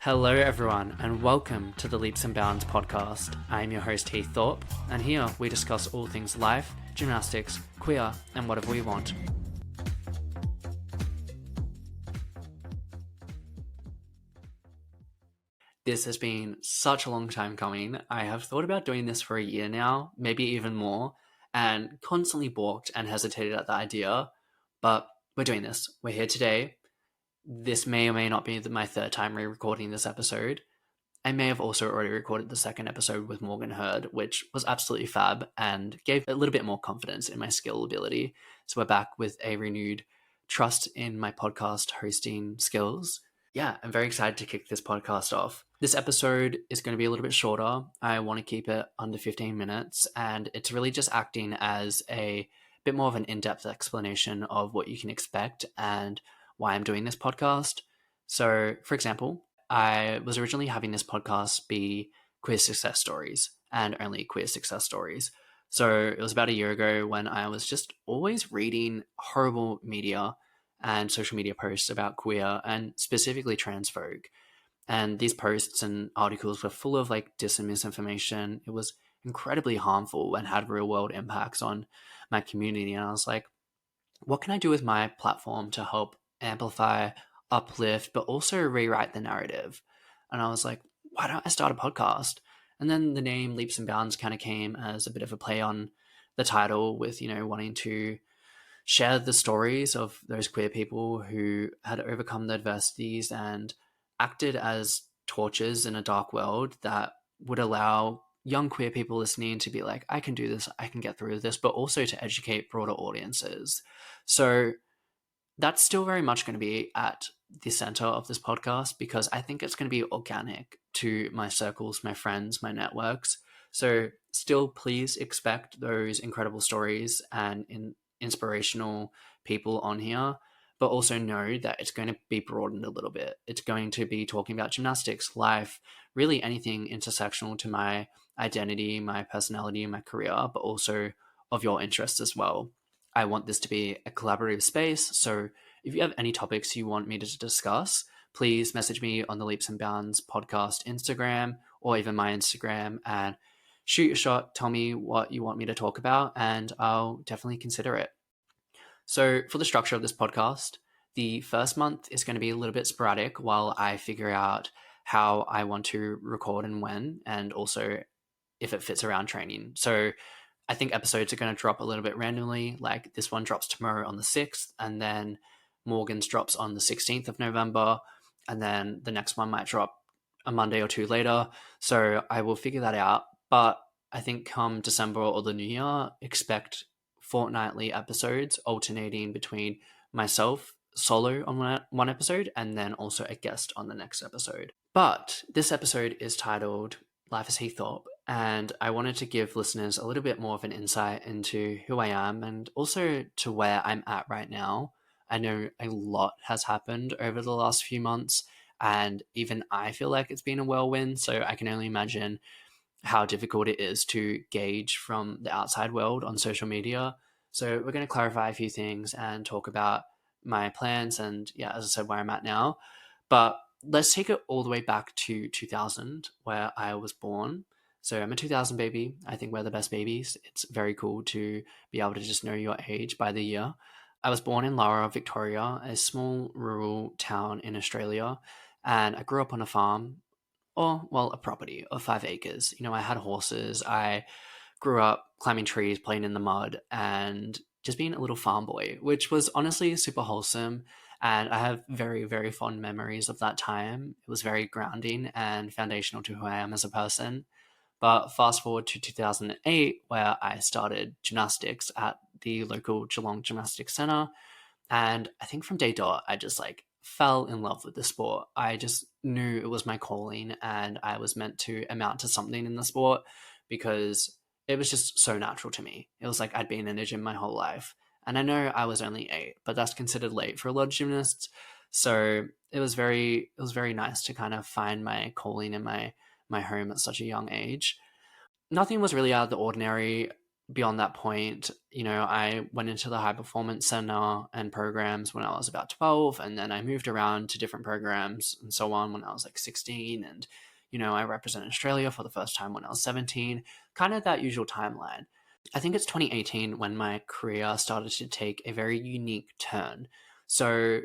Hello, everyone, and welcome to the Leaps and Bounds podcast. I'm your host, Heath Thorpe, and here we discuss all things life, gymnastics, queer, and whatever we want. This has been such a long time coming. I have thought about doing this for a year now, maybe even more, and constantly balked and hesitated at the idea, but we're doing this. We're here today. This may or may not be my third time re-recording this episode. I may have also already recorded the second episode with Morgan Hurd, which was absolutely fab and gave a little bit more confidence in my skill ability. So we're back with a renewed trust in my podcast hosting skills. Yeah, I'm very excited to kick this podcast off. This episode is going to be a little bit shorter. I want to keep it under 15 minutes, and it's really just acting as a bit more of an in-depth explanation of what you can expect and why I'm doing this podcast. So, for example, I was originally having this podcast be queer success stories and only queer success stories. So it was about a year ago when I was just always reading horrible media and social media posts about queer and specifically trans folk. And these posts and articles were full of dis and misinformation. It was incredibly harmful and had real world impacts on my community. And I was like, what can I do with my platform to help amplify, uplift, but also rewrite the narrative? And I was like, why don't I start a podcast? And then the name Leaps and Bounds kind of came as a bit of a play on the title with, wanting to share the stories of those queer people who had overcome the adversities and acted as torches in a dark world that would allow young queer people listening to be like, I can do this, I can get through this, but also to educate broader audiences. So that's still very much going to be at the center of this podcast because I think it's going to be organic to my circles, my friends, my networks. So still please expect those incredible stories and inspirational people on here, but also know that it's going to be broadened a little bit. It's going to be talking about gymnastics, life, really anything intersectional to my identity, my personality, my career, but also of your interests as well. I want this to be a collaborative space. So if you have any topics you want me to discuss, please message me on the Leaps and Bounds podcast Instagram or even my Instagram and shoot your shot. Tell me what you want me to talk about and I'll definitely consider it. So for the structure of this podcast, the first month is going to be a little bit sporadic while I figure out how I want to record and when, and also if it fits around training. So I think episodes are going to drop a little bit randomly. Like this one drops tomorrow on the 6th, and then Morgan's drops on the 16th of November, and then the next one might drop a Monday or two later. So I will figure that out. But I think come December or the new year, expect fortnightly episodes alternating between myself solo on one episode and then also a guest on the next episode. But this episode is titled Life as Heath Thorpe, and I wanted to give listeners a little bit more of an insight into who I am and also to where I'm at right now. I know a lot has happened over the last few months, and even I feel like it's been a whirlwind, so I can only imagine how difficult it is to gauge from the outside world on social media. So we're going to clarify a few things and talk about my plans and, yeah, as I said, where I'm at now. But let's take it all the way back to 2000, where I was born. So I'm a 2000 baby. I think we're the best babies. It's very cool to be able to just know your age by the year. I was born in Lara, Victoria, a small rural town in Australia, and I grew up on a farm, or, well, a property of 5 acres. I had horses. I grew up climbing trees, playing in the mud, and just being a little farm boy, which was honestly super wholesome. And I have very, very fond memories of that time. It was very grounding and foundational to who I am as a person. But fast forward to 2008, where I started gymnastics at the local Geelong Gymnastics Centre. And I think from day dot, I just fell in love with the sport. I just knew it was my calling and I was meant to amount to something in the sport because it was just so natural to me. It was like I'd been in a gym my whole life. And I know I was only 8, but that's considered late for a lot of gymnasts. So it was very nice to kind of find my calling in my home at such a young age. Nothing was really out of the ordinary. beyond that point, I went into the high performance center and programs when I was about 12, and then I moved around to different programs and so on when I was like 16. And, I represented Australia for the first time when I was 17, kind of that usual timeline. I think it's 2018 when my career started to take a very unique turn. So,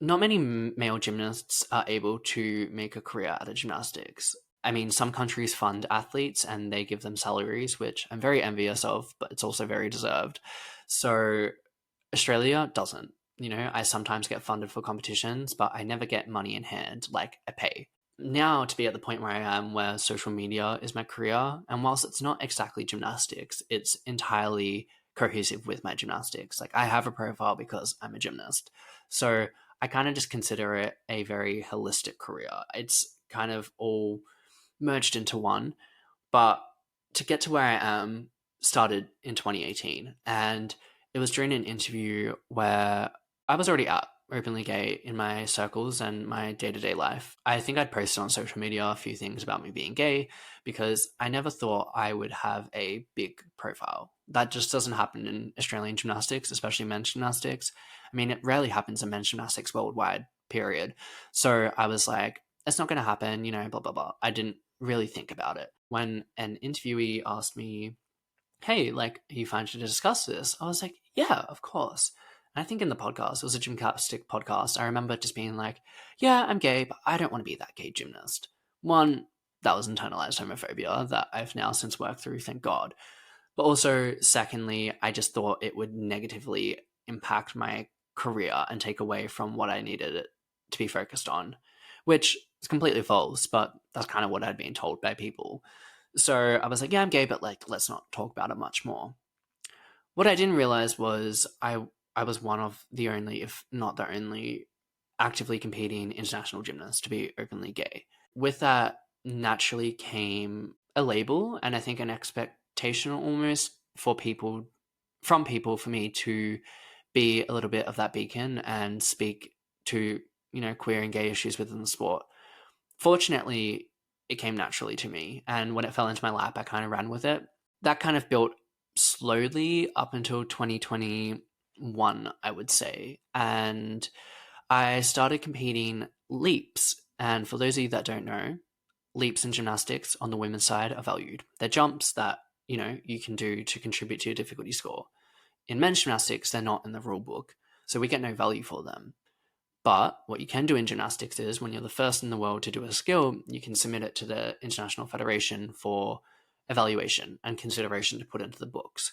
not many male gymnasts are able to make a career out of gymnastics. I mean, some countries fund athletes and they give them salaries, which I'm very envious of, but it's also very deserved. So, Australia doesn't. I sometimes get funded for competitions, but I never get money in hand, like a pay. Now, to be at the point where I am, where social media is my career, and whilst it's not exactly gymnastics, it's entirely cohesive with my gymnastics. Like, I have a profile because I'm a gymnast. So, I kind of just consider it a very holistic career. It's kind of all merged into one. But to get to where I am started in 2018. And it was during an interview where I was already out openly gay in my circles and my day-to-day life. I think I'd posted on social media a few things about me being gay because I never thought I would have a big profile. That just doesn't happen in Australian gymnastics, especially men's gymnastics. I mean, it rarely happens in men's gymnastics worldwide, period. So I was like, it's not going to happen, blah, blah, blah. I didn't really think about it. When an interviewee asked me, hey, like, are you fine to discuss this? I was like, yeah, of course. And I think in the podcast, it was a gymnastic podcast, I remember just being like, yeah, I'm gay, but I don't want to be that gay gymnast. One, that was internalized homophobia that I've now since worked through, thank God. But also, secondly, I just thought it would negatively impact my career and take away from what I needed it to be focused on, which is completely false, but that's kind of what I'd been told by people. So I was like, yeah, I'm gay, but like, let's not talk about it much more. What I didn't realize was I was one of the only, if not the only, actively competing international gymnast to be openly gay. With that naturally came a label and I think an expectation almost for people, from people, for me to be a little bit of that beacon and speak to, queer and gay issues within the sport. Fortunately, it came naturally to me. And when it fell into my lap, I kind of ran with it. That kind of built slowly up until 2021, I would say. And I started competing leaps. And for those of you that don't know, leaps in gymnastics on the women's side are valued. They're jumps that, you can do to contribute to your difficulty score. In men's gymnastics, they're not in the rule book. So we get no value for them. But what you can do in gymnastics is when you're the first in the world to do a skill, you can submit it to the International Federation for evaluation and consideration to put into the books.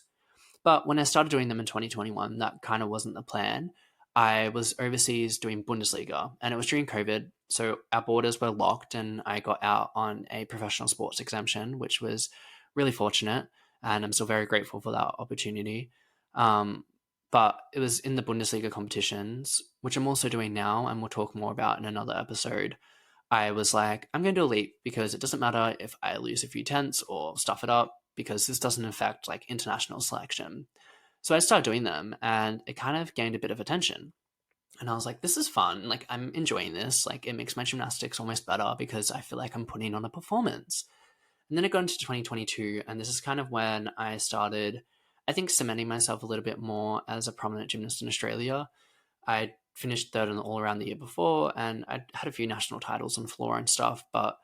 But when I started doing them in 2021, that kind of wasn't the plan. I was overseas doing Bundesliga and it was during COVID. So our borders were locked and I got out on a professional sports exemption, which was really fortunate. And I'm still very grateful for that opportunity. But it was in the Bundesliga competitions, which I'm also doing now, and we'll talk more about in another episode. I was like, I'm going to do a leap because it doesn't matter if I lose a few tenths or stuff it up because this doesn't affect like international selection. So I started doing them and it kind of gained a bit of attention. And I was like, this is fun. Like, I'm enjoying this. Like, it makes my gymnastics almost better because I feel like I'm putting on a performance. And then it got into 2022, and this is kind of when I started, I think, cementing myself a little bit more as a prominent gymnast in Australia. I finished third in the all-around the year before, and I had a few national titles on floor and stuff, but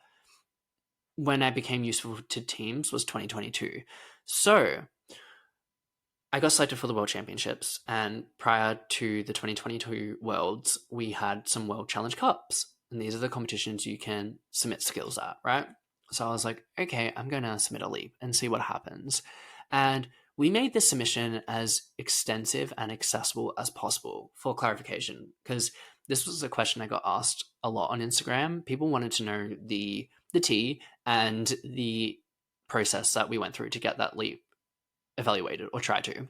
when I became useful to teams was 2022. So I got selected for the World Championships, and prior to the 2022 Worlds, we had some World Challenge Cups, and these are the competitions you can submit skills at, right? So I was like, okay, I'm going to submit a leap and see what happens. And we made this submission as extensive and accessible as possible. For clarification, because this was a question I got asked a lot on Instagram. People wanted to know the tea and the process that we went through to get that leap evaluated, or try to.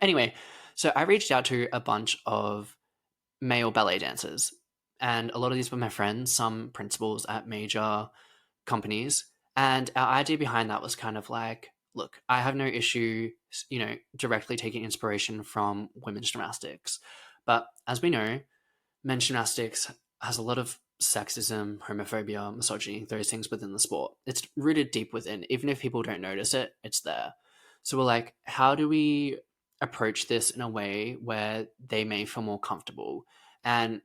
Anyway, so I reached out to a bunch of male ballet dancers, and a lot of these were my friends, some principals at major companies. And our idea behind that was kind of like, look, I have no issue, directly taking inspiration from women's gymnastics. But as we know, men's gymnastics has a lot of sexism, homophobia, misogyny, those things within the sport. It's rooted deep within. Even if people don't notice it, it's there. So we're like, how do we approach this in a way where they may feel more comfortable? And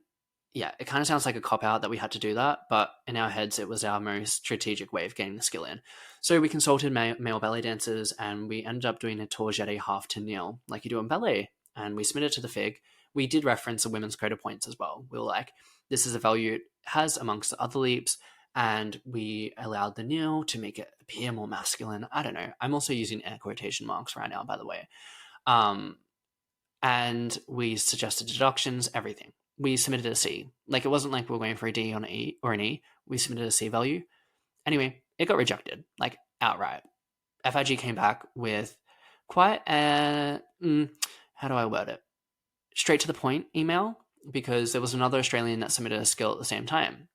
yeah, it kind of sounds like a cop out that we had to do that, but in our heads, it was our most strategic way of getting the skill in. So we consulted male ballet dancers, and we ended up doing a tourgette half to nil, like you do in ballet. And we submitted to the FIG. We did reference the women's code of points as well. We were like, this is a value it has amongst the other leaps, and we allowed the nil to make it appear more masculine. I don't know. I'm also using air quotation marks right now, by the way. Um, and we suggested deductions, everything. We submitted a C. Like, it wasn't like we were going for a D on an E or an E. We submitted a C value. Anyway, it got rejected, like outright. FIG came back with quite a, how do I word it? Straight to the point email, because there was another Australian that submitted a skill at the same time.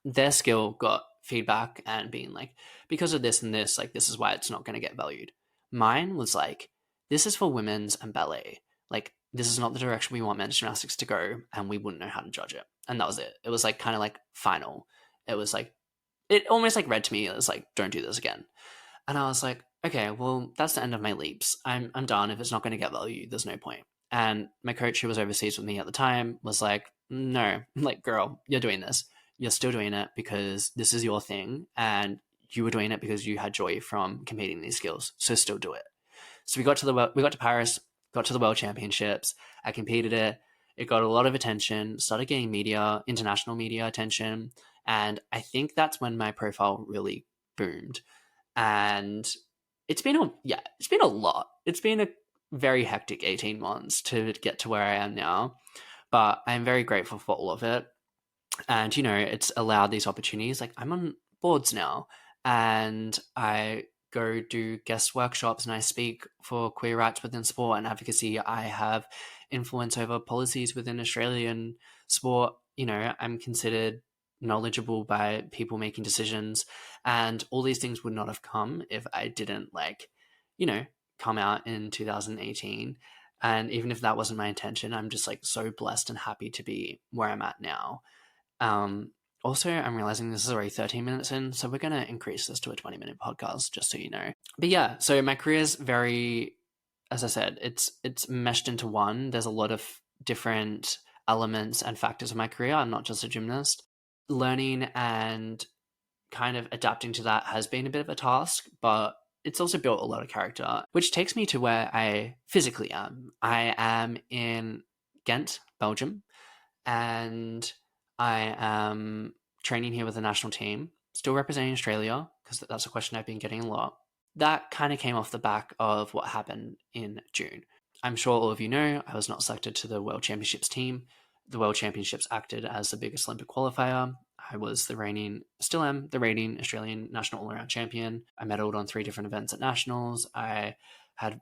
Their skill got feedback and being like, because of this and this, like, this is why it's not going to get valued. Mine was like, this is for women's and ballet. Like, this is not the direction we want men's gymnastics to go, and we wouldn't know how to judge it. And that was it. It was like kind of like final. It was like, it almost like read to me as like, don't do this again. And I was like, okay, well, that's the end of my leaps. I'm done. If it's not going to get value, there's no point. And my coach, who was overseas with me at the time, was like, no, like, girl, you're doing this. You're still doing it because this is your thing, and you were doing it because you had joy from competing these skills. So still do it. So we got to Paris, got to the World Championships. I competed it. It got a lot of attention, started getting international media attention. And I think that's when my profile really boomed. And it's been a lot. It's been a very hectic 18 months to get to where I am now. But I'm very grateful for all of it. And, it's allowed these opportunities. Like, I'm on boards now, and I go do guest workshops, and I speak for queer rights within sport and advocacy. I have influence over policies within Australian sport. I'm considered knowledgeable by people making decisions, and all these things would not have come if I didn't come out in 2018. And even if that wasn't my intention, I'm just like so blessed and happy to be where I'm at now. Also, I'm realizing this is already 13 minutes in, so we're going to increase this to a 20-minute podcast, just so you know. But yeah, so my career is very, as I said, it's meshed into one. There's a lot of different elements and factors of my career. I'm not just a gymnast. Learning and kind of adapting to that has been a bit of a task, but it's also built a lot of character, which takes me to where I physically am. I am in Ghent, Belgium, and I am training here with the national team, still representing Australia, because that's a question I've been getting a lot. That kind of came off the back of what happened in June. I'm sure all of you know I was not selected to the World Championships team. The World Championships acted as the biggest Olympic qualifier. I was still am the reigning Australian national all-around champion. I medaled on 3 different events at nationals. I had,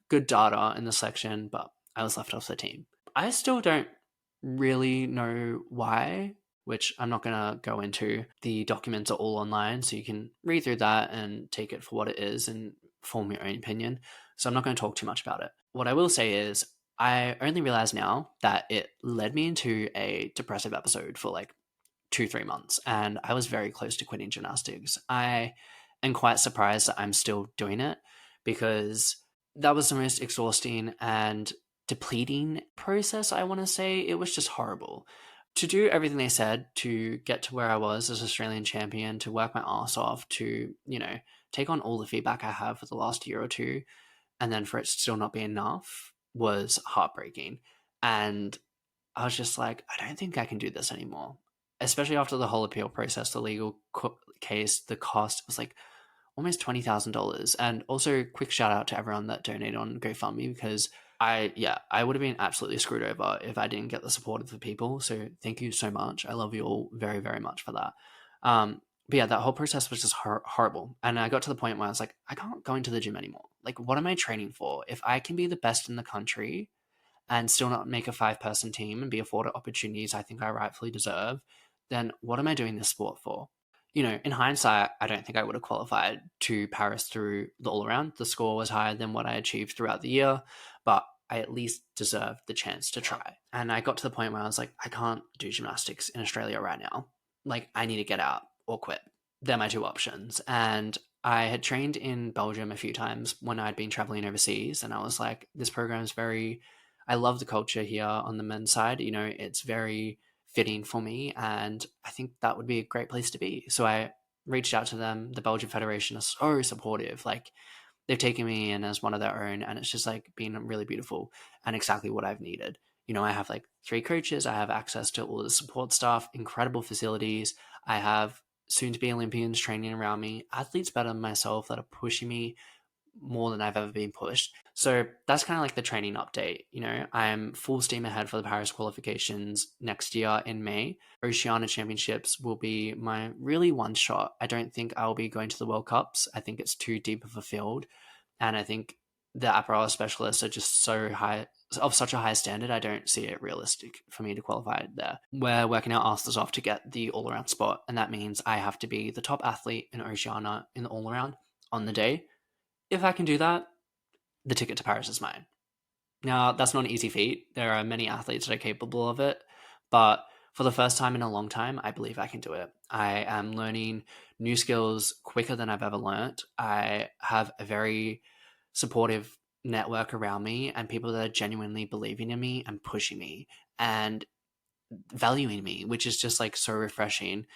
good data in the selection, but I was left off the team. I still don't really know why, which I'm not going to go into. The documents are all online, so you can read through that and take it for what it is and form your own opinion. So I'm not going to talk too much about it. What I will say is I only realize now that it led me into a depressive episode for like 2-3 months, and I was very close to quitting gymnastics. I am quite surprised that I'm still doing it, because that was the most exhausting and depleting process. I want to say it was just horrible to do everything they said to get to where I was as Australian champion, to work my ass off, to take on all the feedback I have for the last year or two, and then for it to still not be enough was heartbreaking. And I was just like, I don't think I can do this anymore, especially after the whole appeal process, the legal case. The cost was like almost $20,000. And also, quick shout out to everyone that donated on GoFundMe, because I would have been absolutely screwed over if I didn't get the support of the people. So thank you so much. I love you all very, very much for that. But yeah, that whole process was just horrible. And I got to the point where I was like, I can't go into the gym anymore. Like, what am I training for? If I can be the best in the country and still not make a 5-person team and be afforded opportunities I think I rightfully deserve, then what am I doing this sport for? In hindsight, I don't think I would have qualified to Paris through the all-around. The score was higher than what I achieved throughout the year, but I at least deserved the chance to try. And I got to the point where I was like, I can't do gymnastics in Australia right now. Like, I need to get out or quit. They're my 2 options. And I had trained in Belgium a few times when I'd been traveling overseas, and I was like, this program is very, I love the culture here on the men's side. You know, it's very fitting for me, and I think that would be a great place to be. So I reached out to them. The Belgian Federation is so supportive. Like, they've taken me in as one of their own, and it's just like been really beautiful and exactly what I've needed. You know, I have like 3 coaches, I have access to all the support staff, incredible facilities. I have soon to be Olympians training around me, athletes better than myself that are pushing me more than I've ever been pushed. So that's kind of like the training update. You know, I'm full steam ahead for the Paris qualifications next year in May. Oceania Championships will be my really one shot. I don't think I'll be going to the World Cups. I think it's too deep of a field. And I think the apparatus specialists are just so high, of such a high standard. I don't see it realistic for me to qualify there. We're working our asses off to get the all around spot. And that means I have to be the top athlete in Oceania in the all around on the day. If I can do that, the ticket to Paris is mine. Now, that's not an easy feat. There are many athletes that are capable of it, but for the first time in a long time, I believe I can do it. I am learning new skills quicker than I've ever learned. I have a very supportive network around me and people that are genuinely believing in me and pushing me and valuing me, which is just like so refreshing.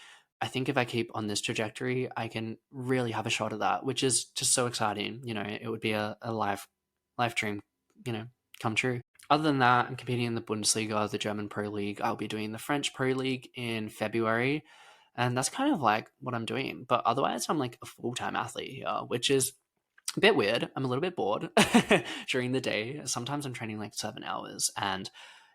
I think if I keep on this trajectory, I can really have a shot at that, which is just so exciting. You know, it would be a life dream, you know, come true. Other than that, I'm competing in the Bundesliga, the German Pro League. I'll be doing the French Pro League in February. And that's kind of like what I'm doing. But otherwise, I'm like a full time athlete here, which is a bit weird. I'm a little bit bored during the day. Sometimes I'm training like 7 hours, and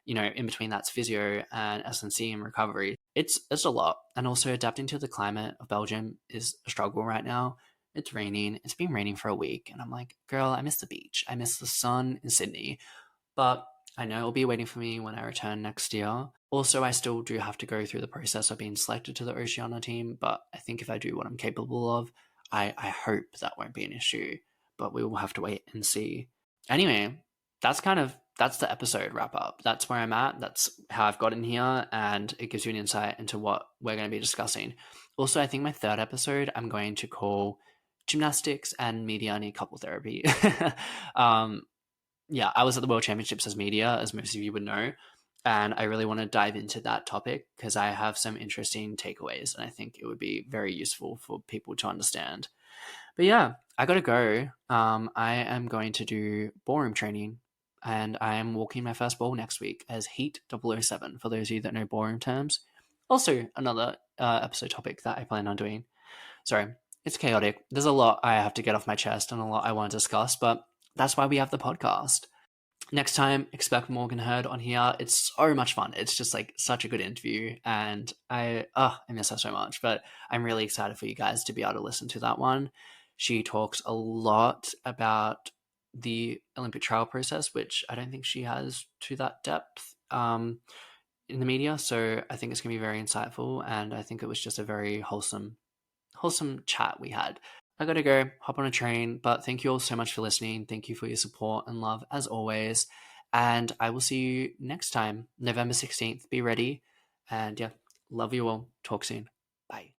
you know, in between that's physio and S&C and recovery. It's a lot, and also adapting to the climate of Belgium is a struggle right now. It's raining. It's been raining for a week, and I'm like, girl, I miss the beach. I miss the sun in Sydney, but I know it'll be waiting for me when I return next year. Also, I still do have to go through the process of being selected to the Oceania team, but I think if I do what I'm capable of, I hope that won't be an issue, but we will have to wait and see. Anyway, that's the episode wrap up. That's where I'm at. That's how I've gotten here, and it gives you an insight into what we're going to be discussing. Also, I think my third episode I'm going to call gymnastics and media need couple therapy. um, yeah, I was at the World Championships as media, as most of you would know, and I really want to dive into that topic because I have some interesting takeaways, and I think it would be very useful for people to understand. But yeah, I gotta go. I am going to do ballroom training, and I am walking my first ball next week as Heat 007, for those of you that know ballroom terms. Also, another episode topic that I plan on doing. Sorry, it's chaotic. There's a lot I have to get off my chest and a lot I want to discuss, but that's why we have the podcast. Next time, expect Morgan Hurd on here. It's so much fun. It's just like such a good interview, and I miss her so much. But I'm really excited for you guys to be able to listen to that one. She talks a lot about the Olympic trial process, which I don't think she has to that depth in the media. So I think it's gonna be very insightful, and I think it was just a very wholesome chat we had. I gotta go hop on a train, but thank you all so much for listening. Thank you for your support and love as always. And I will see you next time, November 16th. Be ready. And yeah, love you all. Talk soon. Bye.